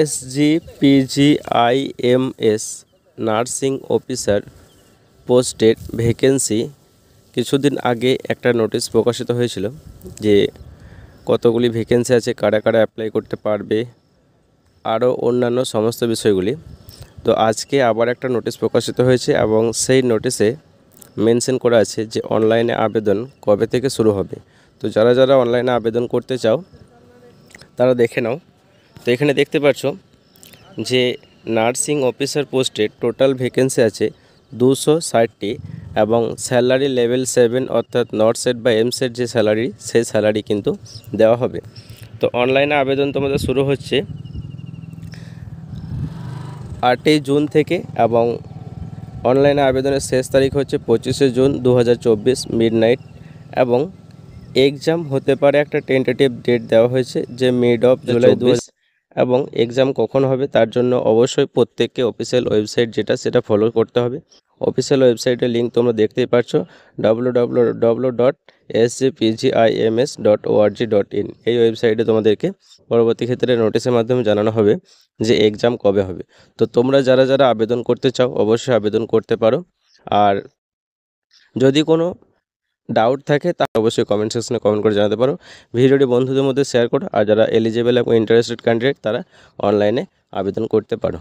SGPGIMS nursing officer পোস্টের vacancy কিছুদিন আগে একটা নোটিশ প্রকাশিত হয়েছিল যে কতগুলি ভ্যাকেন্সি আছে, কারা কারা অ্যাপ্লাই করতে পারবে, আরও অন্যান্য সমস্ত বিষয়গুলি। তো আজকে আবার একটা নোটিশ প্রকাশিত হয়েছে এবং সেই নোটিশে মেনশন করা আছে যে অনলাইনে আবেদন কবে থেকে শুরু হবে। তো যারা যারা অনলাইনে আবেদন করতে চাও তারা দেখে নাও। তো এখানে দেখতে পাচ্ছ যে নার্সিং অফিসার পোস্টে টোটাল ভ্যাকেন্সি আছে 260টি এবং স্যালারি লেভেল 7 অর্থাৎ নট সেট বা এম সেট যে স্যালারি, সেই স্যালারি কিন্তু দেওয়া হবে। তো অনলাইনে আবেদন তোমাদের শুরু হচ্ছে 8ই জুন থেকে এবং অনলাইনে আবেদনের শেষ তারিখ হচ্ছে 25শে জুন 2024 মিডনাইট। এবং এক্সাম হতে পারে একটা টেন্টেটিভ ডেট দেওয়া হয়েছে যে মিড অফ জুলাই 2024। এবং এক্সাম কখন হবে তার জন্য অবশ্যই প্রত্যেককে অফিসিয়াল ওয়েবসাইট যেটা সেটা ফলো করতে হবে। অফিসিয়াল ওয়েবসাইটের লিঙ্ক তোমরা দেখতেই পাচ্ছ www.sgpgims.org.in। এই ওয়েবসাইটে তোমাদেরকে পরবর্তী ক্ষেত্রে নোটিশের মাধ্যমে জানানো হবে যে এক্সাম কবে হবে। তো তোমরা যারা যারা আবেদন করতে চাও অবশ্যই আবেদন করতে পারো। আর যদি কোনো ডাউট থাকে তাহলে অবশ্যই কমেন্ট সেকশনে কমেন্ট করে জানাতে পারো। ভিডিওটি বন্ধুদের মধ্যে শেয়ার করো। আর যারা এলিজিবল এবং ইন্টারেস্টেড ক্যান্ডিডেট তারা অনলাইনে আবেদন করতে পারো।